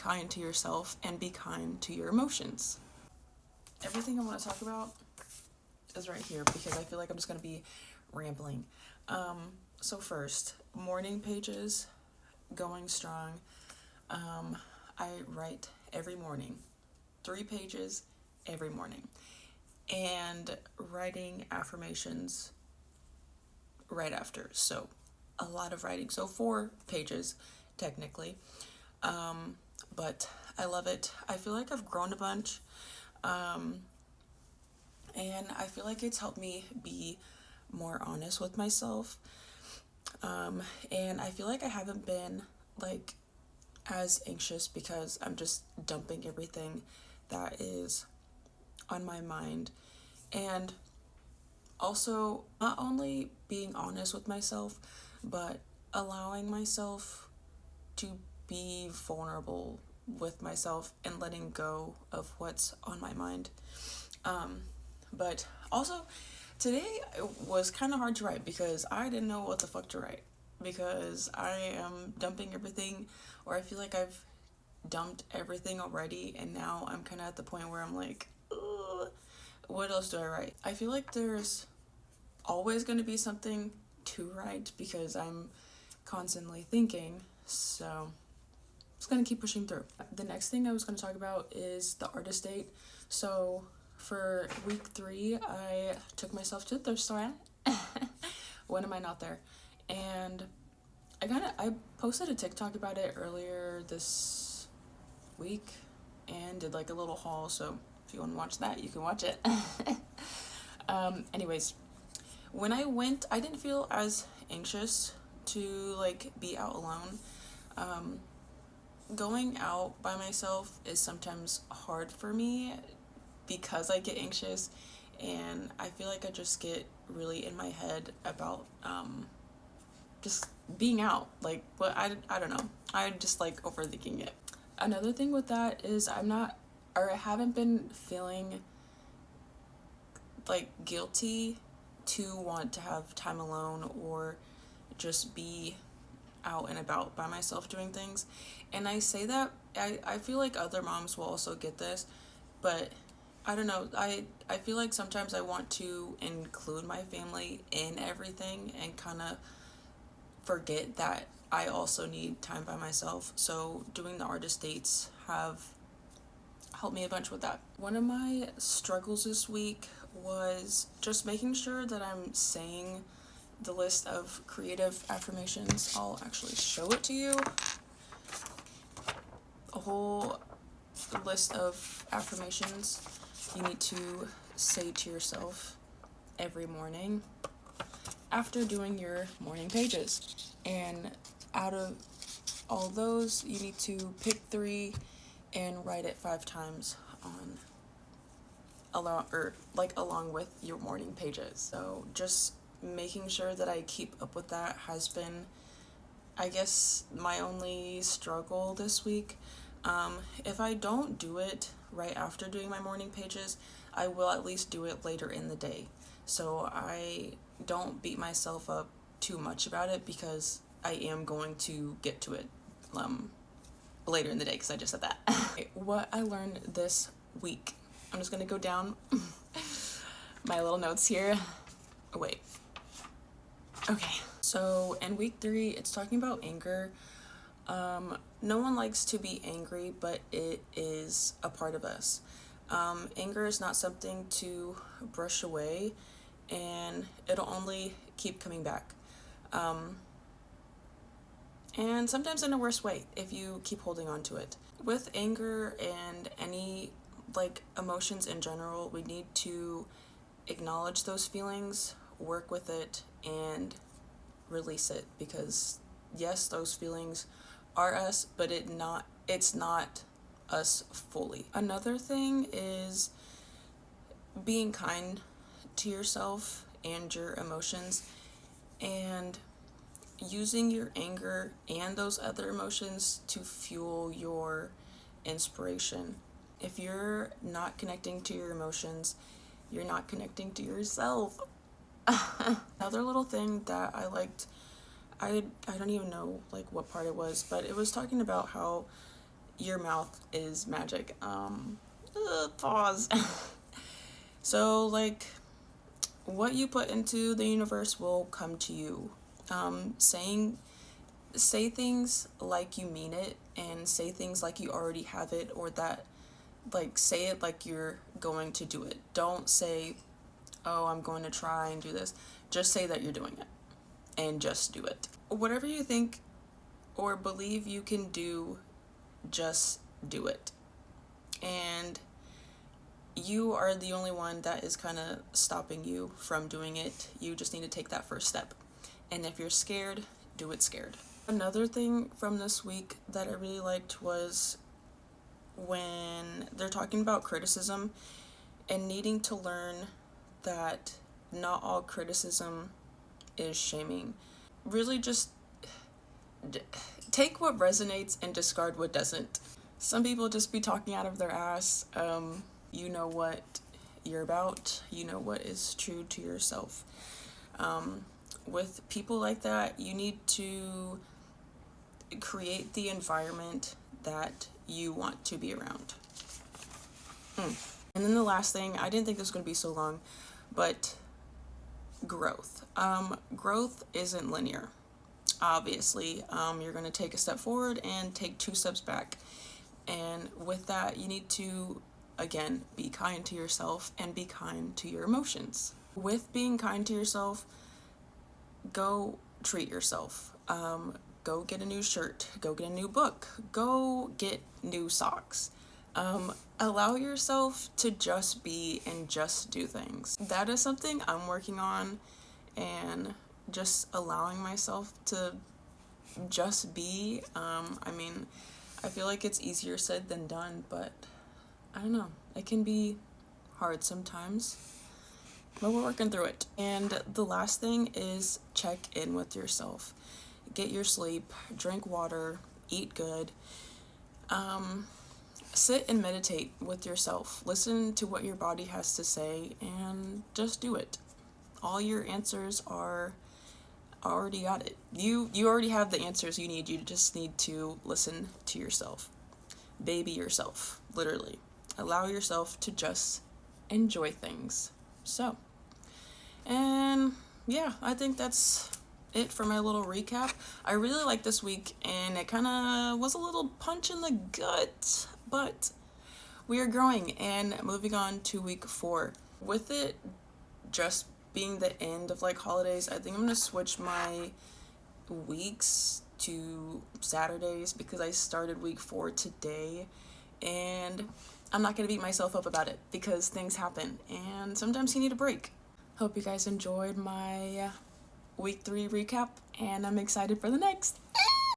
kind to yourself and be kind to your emotions. Everything I want to talk about is right here because I feel like I'm just going to be rambling. So first, morning pages, going strong. I write every morning, 3 pages every morning, and writing affirmations right after. So a lot of writing. So 4 pages technically. But I love it. I feel like I've grown a bunch. And I feel like it's helped me be more honest with myself. And I feel like I haven't been like as anxious because I'm just dumping everything that is on my mind. And also, not only being honest with myself, but allowing myself to be vulnerable with myself and letting go of what's on my mind. But also, today was kind of hard to write because I didn't know what the fuck to write. Because I am dumping everything, or I feel like I've dumped everything already, and now I'm kind of at the point where I'm like, ugh, what else do I write? I feel like there's always going to be something to write because I'm constantly thinking, so I'm just going to keep pushing through. The next thing I was going to talk about is the artist date. So for week 3, I took myself to the thrift store. When am I not there? And I posted a TikTok about it earlier this week and did like a little haul, so if you want to watch that, you can watch it. Anyways, when I went, I didn't feel as anxious to like be out alone. Going out by myself is sometimes hard for me because I get anxious, and I feel like I just get really in my head about just being out. Like, but I don't know. I just like overthinking it. Another thing with that is I haven't been feeling like guilty to want to have time alone or just be out and about by myself doing things. And I say that, I feel like other moms will also get this, but I don't know, I feel like sometimes I want to include my family in everything and kind of forget that I also need time by myself. So doing the artist dates have helped me a bunch with that. One of my struggles this week was just making sure that I'm saying the list of creative affirmations. I'll actually show it to you. A whole list of affirmations you need to say to yourself every morning after doing your morning pages. And out of all those, you need to pick 3 and write it 5 times along with your morning pages. So just making sure that I keep up with that has been, I guess, my only struggle this week. If I don't do it right after doing my morning pages, I will at least do it later in the day. So I don't beat myself up too much about it because I am going to get to it later in the day because I just said that. What I learned this week. I'm just going to go down my little notes here. Oh, wait. Okay. So in week 3, it's talking about anger. No one likes to be angry, but it is a part of us. Anger is not something to brush away, and it'll only keep coming back. And sometimes in a worse way if you keep holding on to it. With anger and any like emotions in general, we need to acknowledge those feelings, work with it, and release it, because yes, those feelings are us, but it's not us fully. Another thing is being kind to yourself and your emotions, and using your anger and those other emotions to fuel your inspiration. If you're not connecting to your emotions, you're not connecting to yourself. Another little thing that I liked, I don't even know like what part it was, but it was talking about how your mouth is magic. Pause. So, like, what you put into the universe will come to you. Say things like you mean it, and say things like you already have it, or that, like, say it like you're going to do it. Don't say, oh, I'm going to try and do this. Just say that you're doing it, and just do it. Whatever you think or believe you can do, just do it. And you are the only one that is kind of stopping you from doing it. You just need to take that first step. And if you're scared, do it scared. Another thing from this week that I really liked was when they're talking about criticism and needing to learn that not all criticism is shaming. Really just take what resonates and discard what doesn't. Some people just be talking out of their ass. You know what you're about. You know what is true to yourself. With people like that, you need to create the environment that you want to be around. And then the last thing, I didn't think this was going to be so long, but growth. Growth isn't linear. Obviously, you're going to take a step forward and take 2 steps back. And with that, you need to, again, be kind to yourself and be kind to your emotions. With being kind to yourself, go treat yourself. Go get a new shirt. Go get a new book. Go get new socks. Allow yourself to just be and just do things. That is something I'm working on, and just allowing myself to just be. I feel like it's easier said than done, but I don't know. It can be hard sometimes, but we're working through it. And the last thing is check in with yourself. Get your sleep, drink water, eat good. Sit and meditate with yourself. Listen to what your body has to say and just do it. All your answers are already got it. You already have the answers you need. You just need to listen to yourself. Baby yourself, literally. Allow yourself to just enjoy things. So, and yeah, I think that's it for my little recap. I really liked this week, and it kind of was a little punch in the gut, but we are growing and moving on to week 4. With it just being the end of like holidays, I think I'm gonna switch my weeks to Saturdays because I started week 4 today, and I'm not gonna beat myself up about it because things happen and sometimes you need a break. Hope you guys enjoyed my week 3 recap, and I'm excited for the next.